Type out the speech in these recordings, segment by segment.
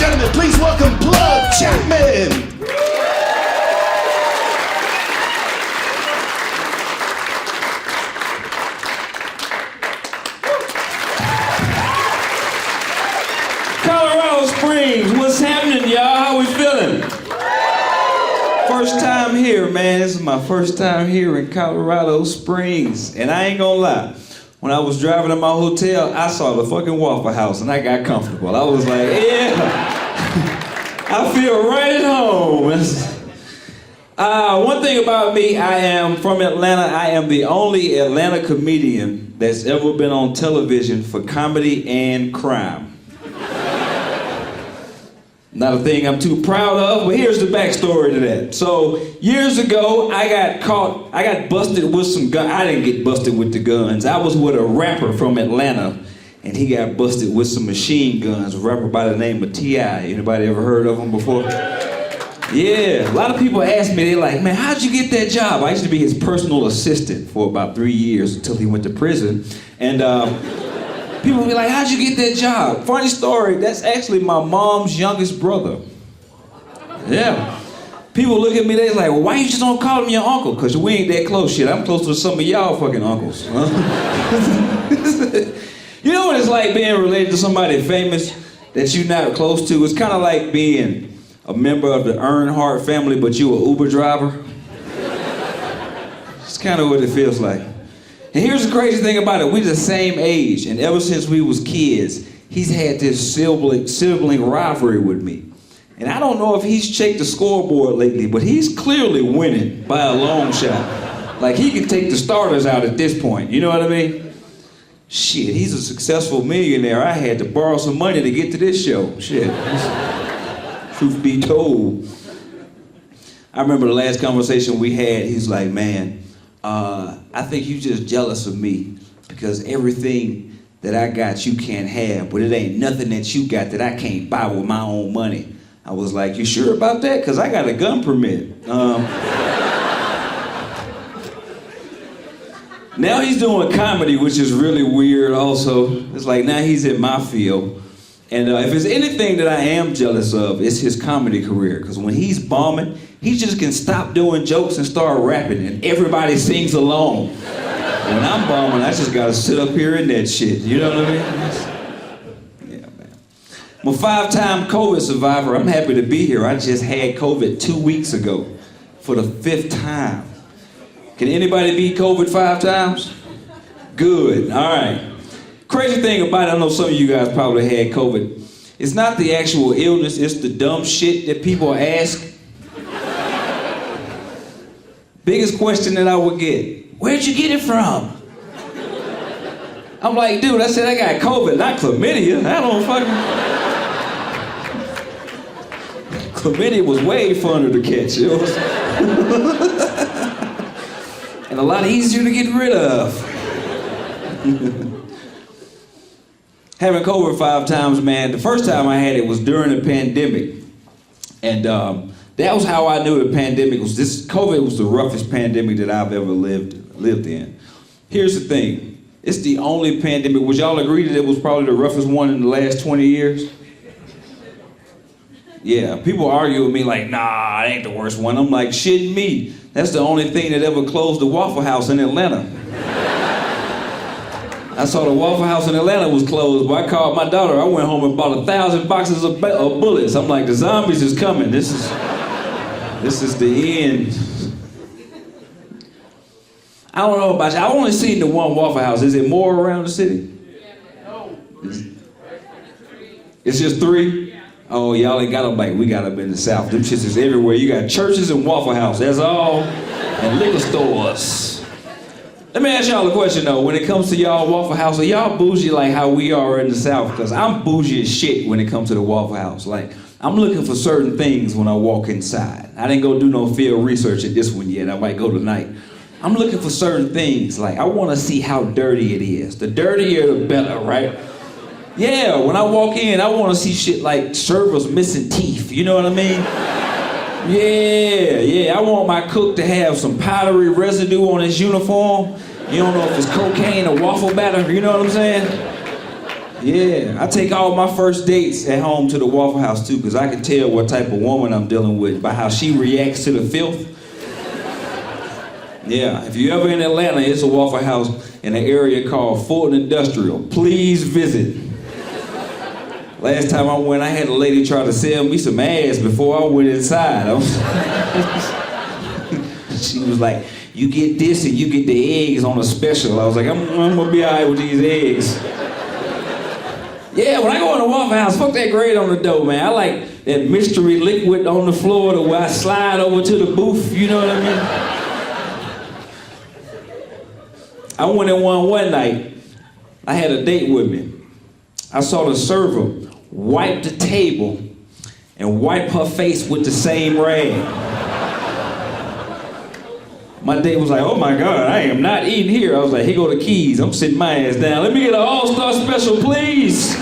gentlemen, please welcome Plug Chapman. Colorado Springs, what's happening, y'all? How we feeling? First time here, man. This is my first time here in Colorado Springs. And I ain't gonna lie, when I was driving to my hotel, I saw the fucking Waffle House and I got comfortable. I was like, yeah, I feel right at home. One thing about me, I am from Atlanta. I am the only Atlanta comedian that's ever been on television for comedy and crime. Not a thing I'm too proud of, but here's the backstory to that. So, years ago, I got busted with some guns. I didn't get busted with the guns. I was with a rapper from Atlanta, and he got busted with some machine guns, a rapper by the name of T.I. Anybody ever heard of him before? Yeah, a lot of people ask me, they're like, man, how'd you get that job? I used to be his personal assistant for about 3 years until he went to prison. And, people be like, how'd you get that job? Funny story, that's actually my mom's youngest brother. Yeah. People look at me, they're like, well, why you just don't call him your uncle? Because we ain't that close, shit. I'm close to some of y'all fucking uncles. Huh? You know what it's like being related to somebody famous that you're not close to? It's kind of like being a member of the Earnhardt family, but you an Uber driver. It's kind of what it feels like. And here's the crazy thing about it, we're the same age, and ever since we was kids, he's had this sibling rivalry with me. And I don't know if he's checked the scoreboard lately, but he's clearly winning by a long shot. Like, he can take the starters out at this point, you know what I mean? Shit, he's a successful millionaire. I had to borrow some money to get to this show. Shit. Truth be told. I remember the last conversation we had, he's like, man, I think you just jealous of me because everything that I got you can't have, but it ain't nothing that you got that I can't buy with my own money. I was like, you sure about that? Because I got a gun permit. Now he's doing comedy, which is really weird also. It's like now he's in my field. And if there's anything that I am jealous of, it's his comedy career. Because when he's bombing, he just can stop doing jokes and start rapping, and everybody sings along. When I'm bombing, I just gotta sit up here in that shit. You know what I mean? Yeah, man. I'm a 5-time COVID survivor. I'm happy to be here. I just had COVID 2 weeks ago for the 5th time. Can anybody beat COVID 5 times? Good. All right. Crazy thing about it, I know some of you guys probably had COVID. It's not the actual illness, it's the dumb shit that people ask. Biggest question that I would get, where'd you get it from? I'm like, dude, I said I got COVID, not chlamydia. I don't fucking... Chlamydia was way funner to catch. It was... and a lot easier to get rid of. Having COVID 5 times, man, the first time I had it was during the pandemic. And that was how I knew the pandemic was. COVID was the roughest pandemic that I've ever lived in. Here's the thing. It's the only pandemic. Would y'all agree that it was probably the roughest one in the last 20 years? Yeah, people argue with me like, nah, it ain't the worst one. I'm like, shit me. That's the only thing that ever closed the Waffle House in Atlanta. I saw the Waffle House in Atlanta was closed, but I called my daughter. I went home and bought 1,000 boxes of bullets. I'm like, the zombies is coming. This is the end. I don't know about you. I've only seen the one Waffle House. Is it more around the city? No. It's just 3? Oh, y'all ain't got them like we got them in the South. Them shits is everywhere. You got churches and Waffle House. That's all. And liquor stores. Let me ask y'all a question though. When it comes to y'all Waffle House, are y'all bougie like how we are in the South? Because I'm bougie as shit when it comes to the Waffle House. Like, I'm looking for certain things when I walk inside. I didn't go do no field research at this one yet. I might go tonight. I'm looking for certain things. Like, I want to see how dirty it is. The dirtier, the better, right? Yeah, when I walk in, I want to see shit like servers missing teeth. You know what I mean? Yeah. I want my cook to have some powdery residue on his uniform. You don't know if it's cocaine or waffle batter. You know what I'm saying? Yeah, I take all my first dates at home to the Waffle House too, because I can tell what type of woman I'm dealing with by how she reacts to the filth. Yeah, if you're ever in Atlanta, it's a Waffle House in an area called Fulton Industrial. Please visit. Last time I went, I had a lady try to sell me some ass before I went inside. She was like, you get this and you get the eggs on a special. I was like, I'm gonna be all right with these eggs. Yeah, when I go in the Waffle House, fuck that grade on the dough, man. I like that mystery liquid on the floor to where I slide over to the booth, you know what I mean? I went in one night, I had a date with me. I saw the server wipe the table and wipe her face with the same rag. My date was like, oh my God, I am not eating here. I was like, here go the keys, I'm sitting my ass down. Let me get an all-star special, please.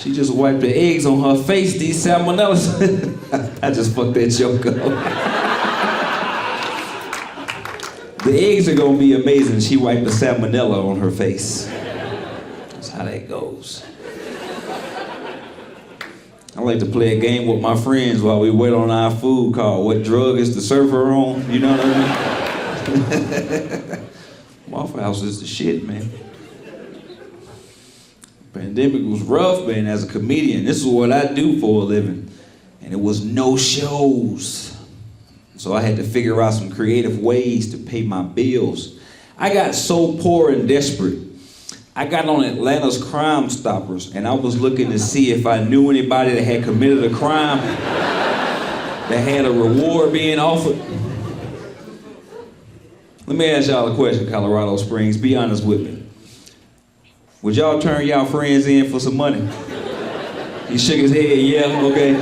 She just wiped the eggs on her face, these salmonellas. I just fucked that joke up. The eggs are gonna be amazing. She wiped the salmonella on her face. That's how that goes. I like to play a game with my friends while we wait on our food called What Drug Is the Server On? You know what I mean? Waffle House is the shit, man. Pandemic was rough, man, as a comedian. This is what I do for a living. And it was no shows. So I had to figure out some creative ways to pay my bills. I got so poor and desperate. I got on Atlanta's Crime Stoppers, and I was looking to see if I knew anybody that had committed a crime that had a reward being offered. Let me ask y'all a question, Colorado Springs. Be honest with me. Would y'all turn y'all friends in for some money? He shook his head, yeah, okay.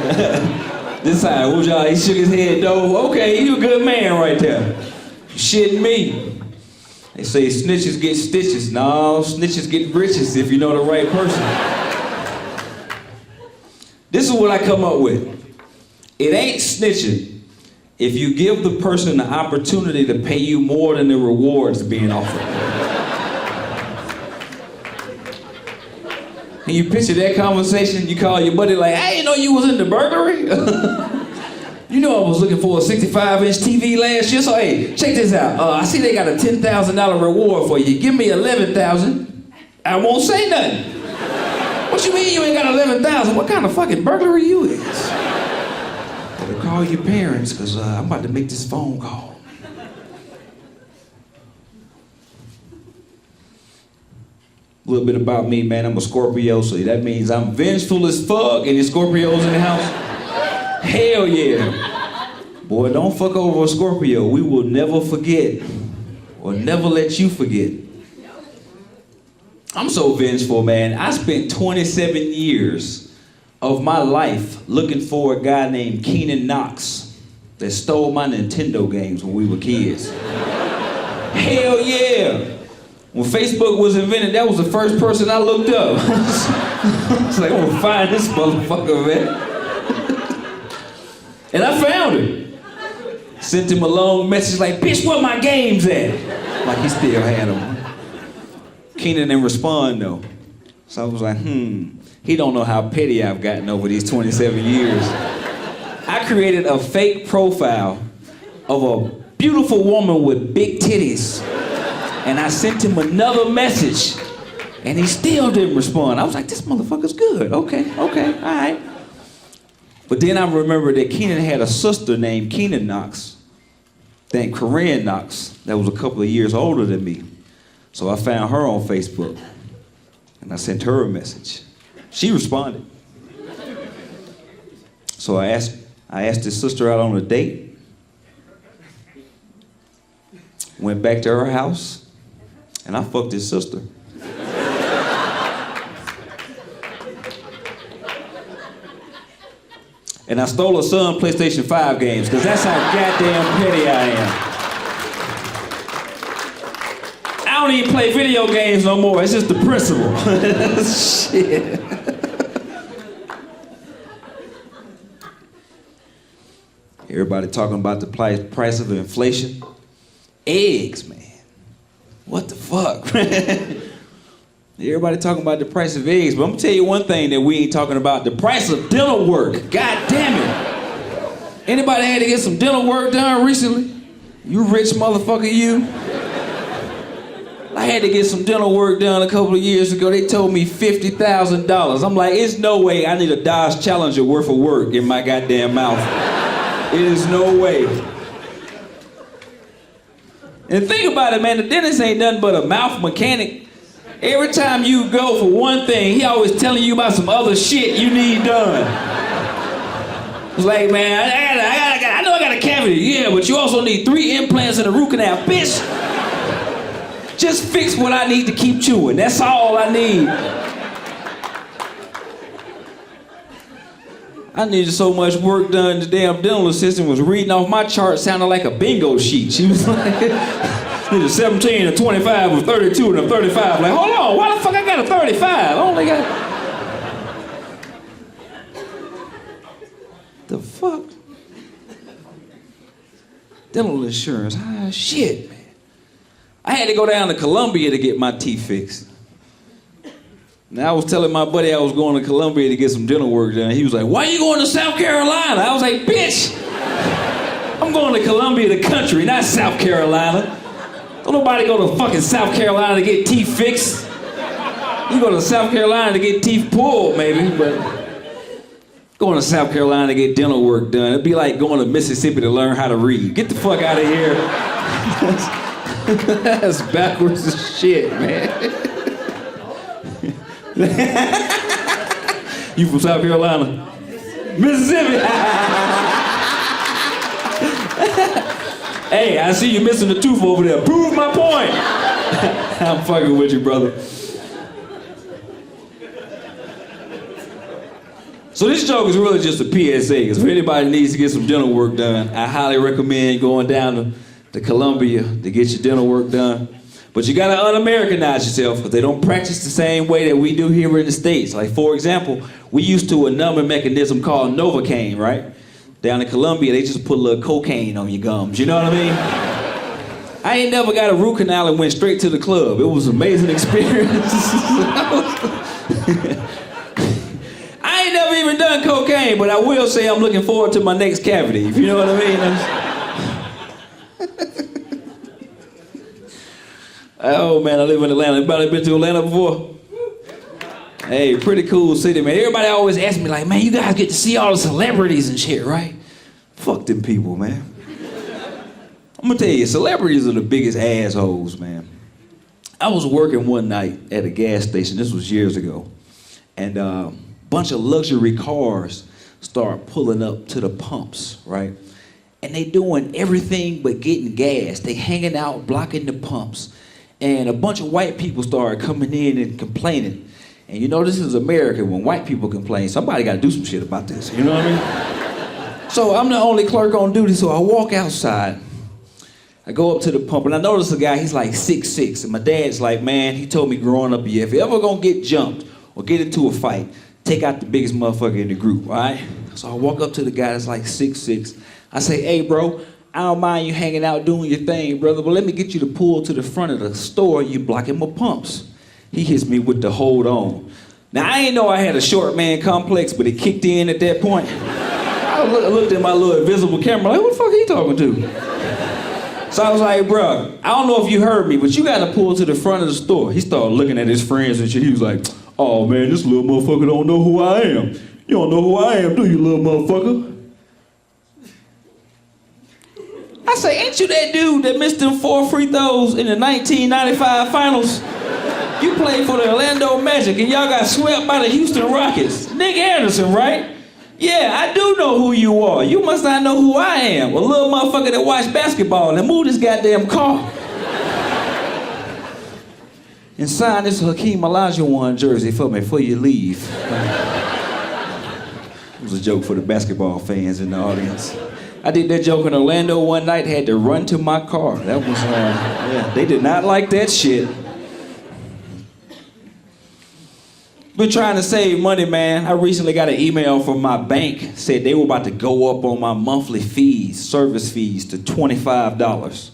This side, would y'all, he shook his head, no, okay, you a good man right there. Shitting me. They say snitches get stitches. No, snitches get riches if you know the right person. This is what I come up with. It ain't snitching if you give the person the opportunity to pay you more than the rewards being offered. And you picture that conversation, you call your buddy like, I didn't know you was into burglary. You know I was looking for a 65-inch TV last year, so hey, check this out. I see they got a $10,000 reward for you. Give me $11,000. I won't say nothing. What you mean you ain't got $11,000? What kind of fucking burglary you is? Better call your parents, because I'm about to make this phone call. A little bit about me, man. I'm a Scorpio, so that means I'm vengeful as fuck. Any Scorpios in the house? Hell yeah. Boy, don't fuck over a Scorpio. We will never forget or never let you forget. I'm so vengeful, man. I spent 27 years of my life looking for a guy named Keenan Knox that stole my Nintendo games when we were kids. Hell yeah. When Facebook was invented, that was the first person I looked up. I was like, I'm gonna find this motherfucker, man. And I found him. Sent him a long message like, bitch, where my games at? Like he still had them. Keenan didn't respond though. So I was like, he don't know how petty I've gotten over these 27 years. I created a fake profile of a beautiful woman with big titties. And I sent him another message. And he still didn't respond. I was like, this motherfucker's good. Okay, all right. But then I remembered that Keenan had a sister named Keenan Knox, named Kareem Knox, that was a couple of years older than me. So I found her on Facebook, and I sent her a message. She responded. So I asked his sister out on a date, went back to her house, and I fucked his sister. And I stole her son PlayStation 5 games, because that's how goddamn petty I am. I don't even play video games no more, it's just the principle. Shit. Everybody talking about the price of inflation. Eggs, man. What the fuck? Everybody talking about the price of eggs, but I'm gonna tell you one thing that we ain't talking about: the price of dental work. God damn it! Anybody had to get some dental work done recently? You rich motherfucker, you. I had to get some dental work done a couple of years ago. They told me $50,000. I'm like, it's no way I need a Dodge Challenger worth of work in my goddamn mouth. It is no way. And think about it, man, the dentist ain't nothing but a mouth mechanic. Every time you go for one thing, he always telling you about some other shit you need done. It's like, man, I know I got a cavity, yeah, but you also need 3 implants and a root canal. Bitch, just fix what I need to keep chewing. That's all I need. I needed so much work done, the damn dental assistant was reading off my chart, sounded like a bingo sheet. She was like, needed 17, a 25, a 32, and a 35. Like, hold on, why the fuck I got a 35? I only got... The fuck? Dental insurance, shit, man. I had to go down to Columbia to get my teeth fixed. Now I was telling my buddy I was going to Columbia to get some dental work done. He was like, why are you going to South Carolina? I was like, bitch, I'm going to Columbia, the country, not South Carolina. Don't nobody go to fucking South Carolina to get teeth fixed. You go to South Carolina to get teeth pulled, maybe, but going to South Carolina to get dental work done, it'd be like going to Mississippi to learn how to read. Get the fuck out of here. That's backwards as shit, man. You from South Carolina? Mississippi. Hey, I see you missing a tooth over there. Prove my point. I'm fucking with you, brother. So this joke is really just a PSA, because if anybody needs to get some dental work done, I highly recommend going down to Columbia to get your dental work done. But you gotta un-Americanize yourself, because they don't practice the same way that we do here in the States. Like, for example, we used to a numbing mechanism called Novocaine, right? Down in Columbia, they just put a little cocaine on your gums, you know what I mean? I ain't never got a root canal and went straight to the club. It was an amazing experience. I ain't never even done cocaine, but I will say I'm looking forward to my next cavity, if you know what I mean. Oh man, I live in Atlanta. Anybody been to Atlanta before? Hey, pretty cool city, man. Everybody always asks me like, man, you guys get to see all the celebrities and shit, right? Fuck them people, man. I'm gonna tell you, celebrities are the biggest assholes, man. I was working one night at a gas station, this was years ago, and a bunch of luxury cars start pulling up to the pumps, right? And they doing everything but getting gas. They hanging out, blocking the pumps. And a bunch of white people started coming in and complaining. And you know, this is America. When white people complain, somebody got to do some shit about this. You know what I mean? So I'm the only clerk on duty, so I walk outside. I go up to the pump, and I notice a guy, he's like 6'6". And my dad's like, man, he told me growing up, yeah, if you ever gonna get jumped or get into a fight, take out the biggest motherfucker in the group, all right? So I walk up to the guy that's like 6'6". I say, hey, bro, I don't mind you hanging out doing your thing, brother, but let me get you to pull to the front of the store. You blocking my pumps. He hits me with the hold on. Now, I ain't know I had a short man complex, but it kicked in at that point. I looked at my little invisible camera like, what the fuck are he talking to? So I was like, bro, I don't know if you heard me, but you got to pull to the front of the store. He started looking at his friends and shit. He was like, oh, man, this little motherfucker don't know who I am. You don't know who I am, do you, little motherfucker? I say, ain't you that dude that missed them 4 free throws in the 1995 finals? You played for the Orlando Magic and y'all got swept by the Houston Rockets. Nick Anderson, right? Yeah, I do know who you are. You must not know who I am. A little motherfucker that watched basketball and moved his goddamn car. And sign this Hakeem Olajuwon jersey for me before you leave. It was a joke for the basketball fans in the audience. I did that joke in Orlando one night, had to run to my car. That was, yeah, they did not like that shit. Been trying to save money, man. I recently got an email from my bank, said they were about to go up on my monthly fees, service fees, to $25.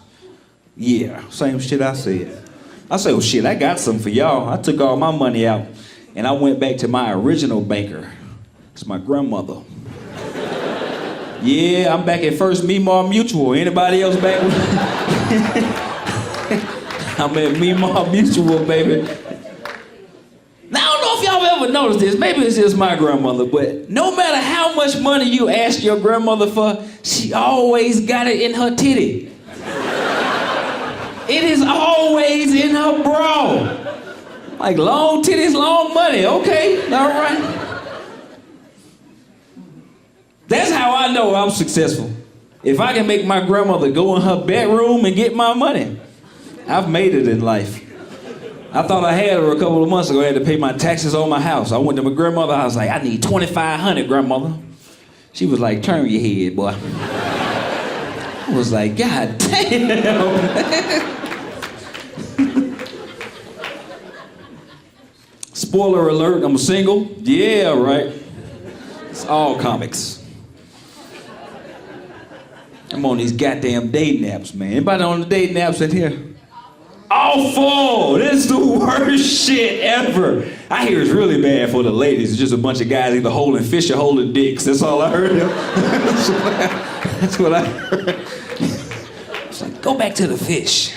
Yeah, same shit I said. I say, well, shit, I got some for y'all. I took all my money out, and I went back to my original banker. It's my grandmother. Yeah, I'm back at First Meemaw Mutual. Anybody else back with I'm at Meemaw Mutual, baby. Now, I don't know if y'all ever noticed this. Maybe it's just my grandmother, but no matter how much money you ask your grandmother for, she always got it in her titty. It is always in her bra. Like long titties, long money. Okay, all right. That's how I know I'm successful. If I can make my grandmother go in her bedroom and get my money, I've made it in life. I thought I had her a couple of months ago. I had to pay my taxes on my house. I went to my grandmother. I was like, I need $2,500, grandmother. She was like, turn your head, boy. I was like, God damn. Spoiler alert, I'm single. Yeah, right. It's all comics. I'm on these goddamn dating apps, man. Anybody on the dating apps in here? Awful! This is the worst shit ever. I hear it's really bad for the ladies. It's just a bunch of guys either holding fish or holding dicks. That's all I heard. That's what I heard. It's like, go back to the fish.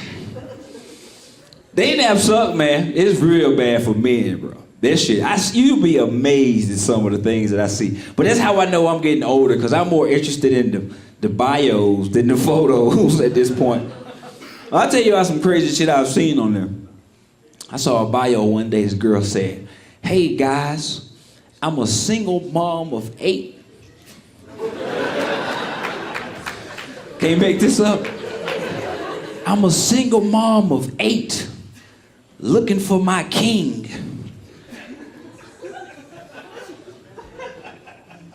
Dating apps suck, man. It's real bad for men, bro. That shit, you'd be amazed at some of the things that I see. But that's how I know I'm getting older, because I'm more interested in the bios than the photos at this point. I'll tell you about some crazy shit I've seen on there. I saw a bio one day. This girl said, hey guys, I'm a single mom of 8. Can't make this up. I'm a single mom of 8 looking for my king.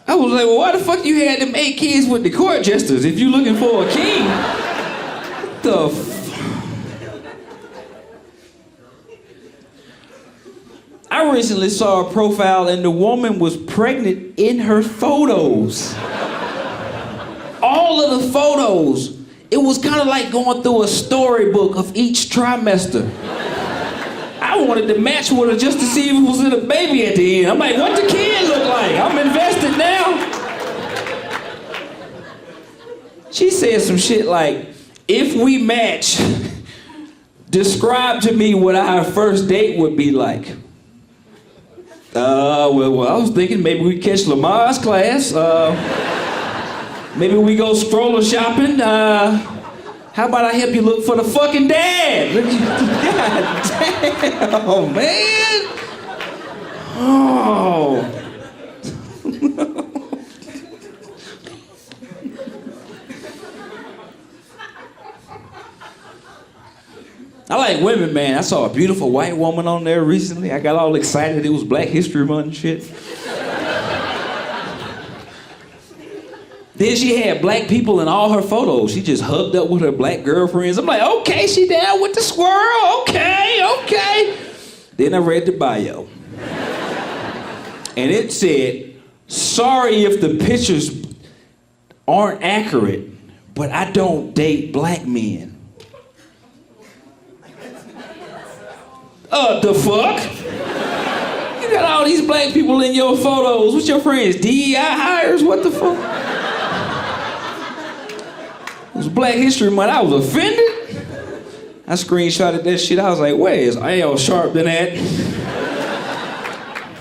I was like, well, why the fuck you had them 8 kids with the court jesters if you looking for a king? What the I recently saw a profile and the woman was pregnant in her photos. All of the photos. It was kind of like going through a storybook of each trimester. I wanted to match with her just to see if it was in a baby at the end. I'm like, what the kid look like? I'm invested now. She said some shit like, if we match, describe to me what our first date would be like. Well, I was thinking maybe we catch Lamar's class. Maybe we go stroller shopping. How about I help you look for the fucking dad? God damn, man. Oh. I like women, man. I saw a beautiful white woman on there recently. I got all excited. It was Black History Month and shit. Then she had black people in all her photos. She just hugged up with her black girlfriends. I'm like, okay, she down with the squirrel. Okay. Then I read the bio. And it said, sorry if the pictures aren't accurate, but I don't date black men. The fuck? You got all these black people in your photos. What's your friends? DEI hires? What the fuck? It was Black History Month. I was offended. I screenshotted that shit. I was like, where is Al sharp than that?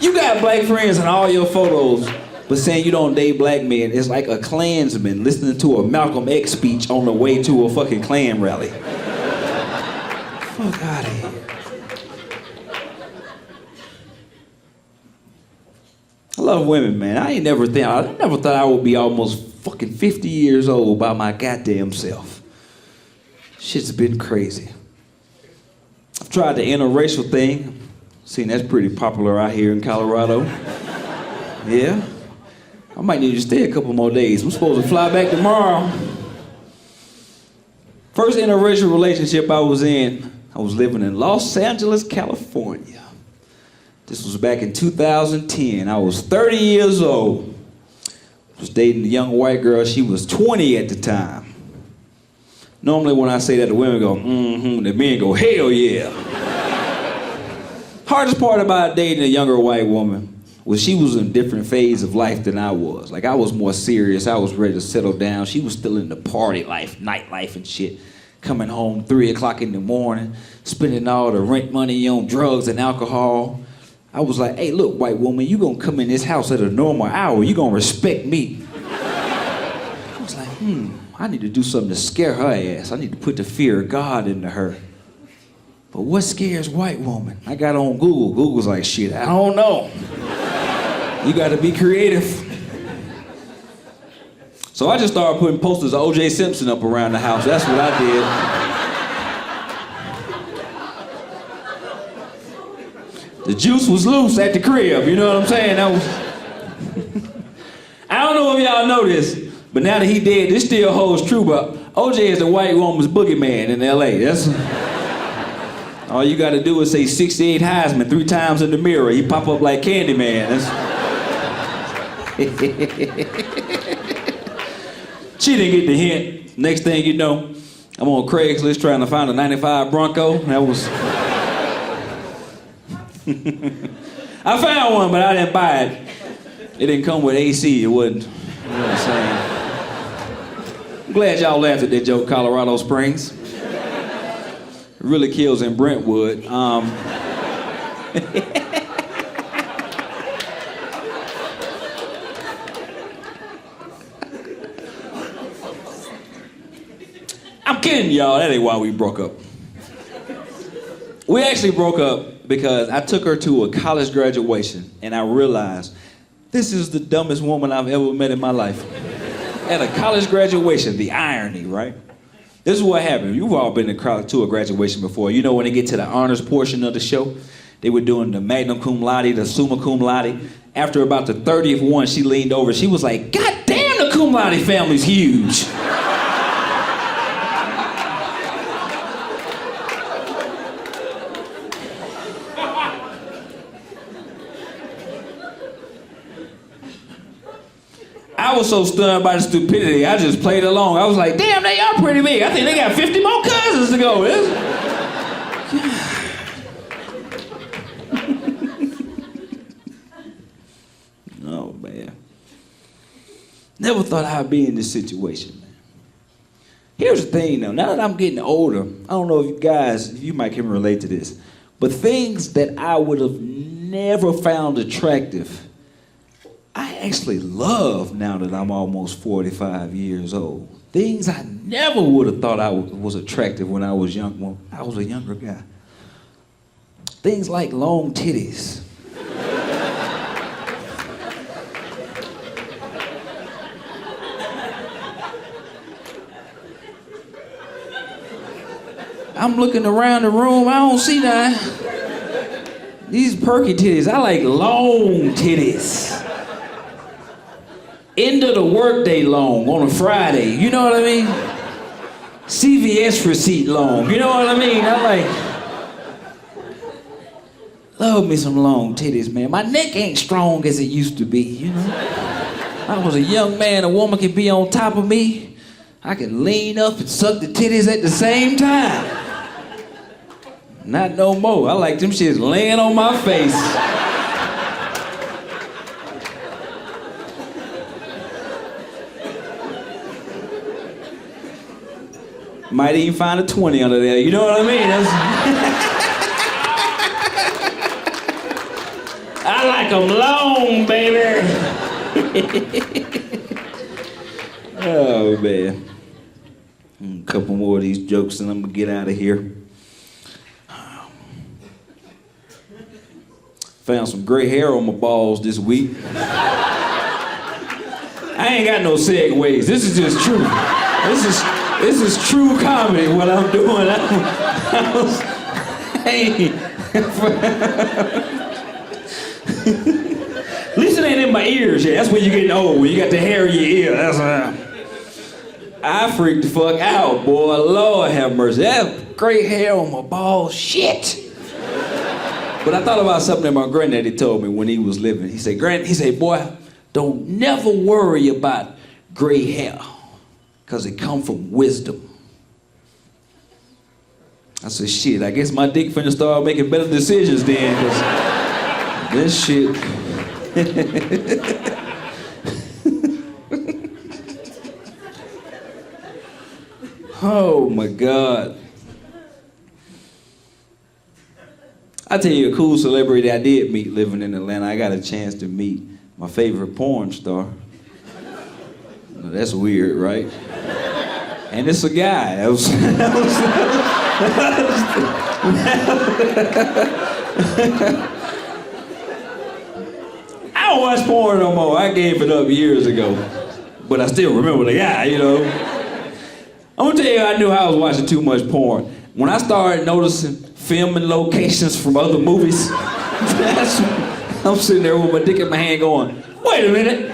You got black friends in all your photos, but saying you don't date black men is like a Klansman listening to a Malcolm X speech on the way to a fucking Klan rally. Fuck out of here. I love women, man. I never thought I would be almost fucking 50 years old by my goddamn self. Shit's been crazy. I've tried the interracial thing. Seen that's pretty popular out here in Colorado. Yeah. I might need to stay a couple more days. I'm supposed to fly back tomorrow. First interracial relationship I was in, I was living in Los Angeles, California. This was back in 2010. I was 30 years old. I was dating a young white girl. She was 20 at the time. Normally when I say that, the women go, mm-hmm. The men go, hell yeah. Hardest part about dating a younger white woman was she was in a different phase of life than I was. Like, I was more serious. I was ready to settle down. She was still in the party life, nightlife and shit. Coming home 3 o'clock in the morning, spending all the rent money on drugs and alcohol. I was like, hey, look, white woman, you gonna come in this house at a normal hour. You gonna respect me. I was like, I need to do something to scare her ass. I need to put the fear of God into her. But what scares white woman? I got on Google. Google's like, shit, I don't know. You gotta be creative. So I just started putting posters of O.J. Simpson up around the house. That's what I did. The juice was loose at the crib, you know what I'm saying? That was... I don't know if y'all know this, but now that he dead, this still holds true, but O.J. is the white woman's boogeyman in L.A. That's... All you gotta do is say 68 Heisman 3 times in the mirror. He pop up like Candyman. That's... She didn't get the hint. Next thing you know, I'm on Craigslist trying to find a 95 Bronco. That was... I found one, but I didn't buy it. It didn't come with AC. It wasn't. You know what I'm saying? I'm glad y'all laughed at that joke, Colorado Springs. It really kills in Brentwood. I'm kidding, y'all. That ain't why we broke up. We actually broke up because I took her to a college graduation and I realized this is the dumbest woman I've ever met in my life. At a college graduation, the irony, right? This is what happened. You've all been to a graduation before. You know when they get to the honors portion of the show, they were doing the magna cum laude, the summa cum laude. After about the 30th one, she leaned over. She was like, God damn, the cum laude family's huge. I was so stunned by the stupidity, I just played along. I was like, damn, they are pretty big. I think they got 50 more cousins to go. Oh, man. Never thought I'd be in this situation, man. Here's the thing, though. Now that I'm getting older, I don't know if you guys, you might can relate to this, but things that I would have never found attractive, I actually love now that I'm almost 45 years old. Things I never would have thought I was attractive when I was young. When I was a younger guy. Things like long titties. I'm looking around the room, I don't see none. These perky titties, I like long titties. End of the workday long on a Friday, you know what I mean? CVS receipt long, you know what I mean? I love me some long titties, man. My neck ain't strong as it used to be, you know? I was a young man, a woman could be on top of me. I could lean up and suck the titties at the same time. Not no more. I like them shits laying on my face. Might even find a 20 under there, you know what I mean? I like them long, baby. Oh, man. A couple more of these jokes and I'm gonna get out of here. Found some gray hair on my balls this week. I ain't got no segues. This is just true. This is true comedy, what I'm doing. Hey. At least it ain't in my ears yet. That's when you're getting old, when you got the hair in your ear. I freaked the fuck out, boy. Lord have mercy. That gray hair on my balls, shit. But I thought about something that my granddaddy told me when he was living. He said, boy, don't never worry about gray hair, because it come from wisdom. I said, shit, I guess my dick finna start making better decisions then, cause this shit. Oh my God. I'll tell you a cool celebrity I did meet living in Atlanta. I got a chance to meet my favorite porn star. Now, that's weird, right? And it's a guy. I don't watch porn no more. I gave it up years ago. But I still remember the guy, you know. I'm gonna tell you, I knew I was watching too much porn. When I started noticing filming locations from other movies, I'm sitting there with my dick in my hand going, wait a minute.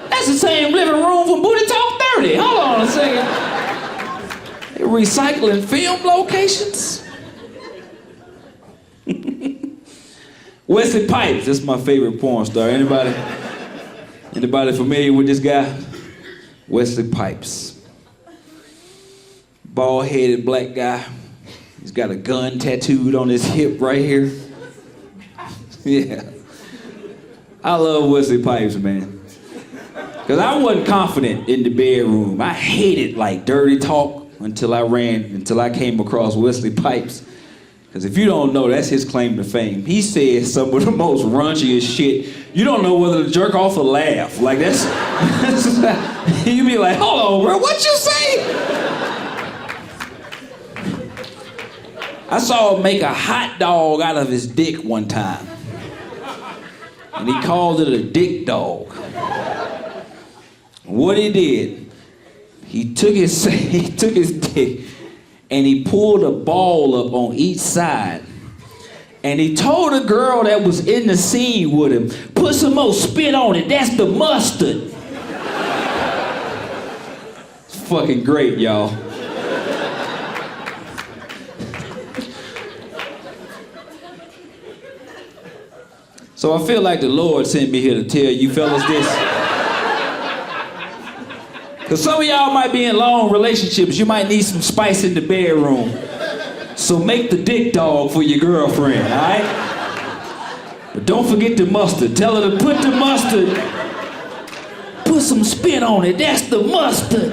That's the same living room from Booty Talk 30. Hold on a second. They're recycling film locations? Wesley Pipes, that's my favorite porn star. Anybody familiar with this guy? Wesley Pipes. Bald-headed black guy. He's got a gun tattooed on his hip right here. Yeah. I love Wesley Pipes, man. Because I wasn't confident in the bedroom. I hated like dirty talk until I came across Wesley Pipes. Because if you don't know, that's his claim to fame. He says some of the most raunchiest shit. You don't know whether to jerk off or laugh. Like that's you be like, hold on, bro, what you say? I saw him make a hot dog out of his dick one time. And he called it a dick dog. What he did, he took his dick and he pulled a ball up on each side. And he told a girl that was in the scene with him, put some more spit on it, that's the mustard. It's fucking great, y'all. So I feel like the Lord sent me here to tell you fellas this. Because some of y'all might be in long relationships. You might need some spice in the bedroom. So make the dick dog for your girlfriend, all right? But don't forget the mustard. Tell her to put the mustard. Put some spit on it. That's the mustard.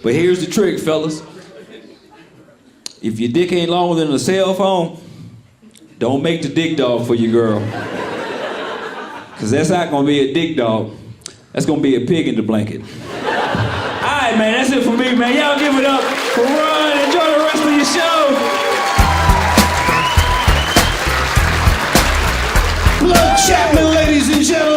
But here's the trick, fellas. If your dick ain't longer than a cell phone, don't make the dick dog for your girl. Cause that's not gonna be a dick dog. That's gonna be a pig in the blanket. Alright, man, that's it for me, man. Y'all give it up for Ron. Enjoy the rest of your show. Plug Chapman, ladies and gentlemen.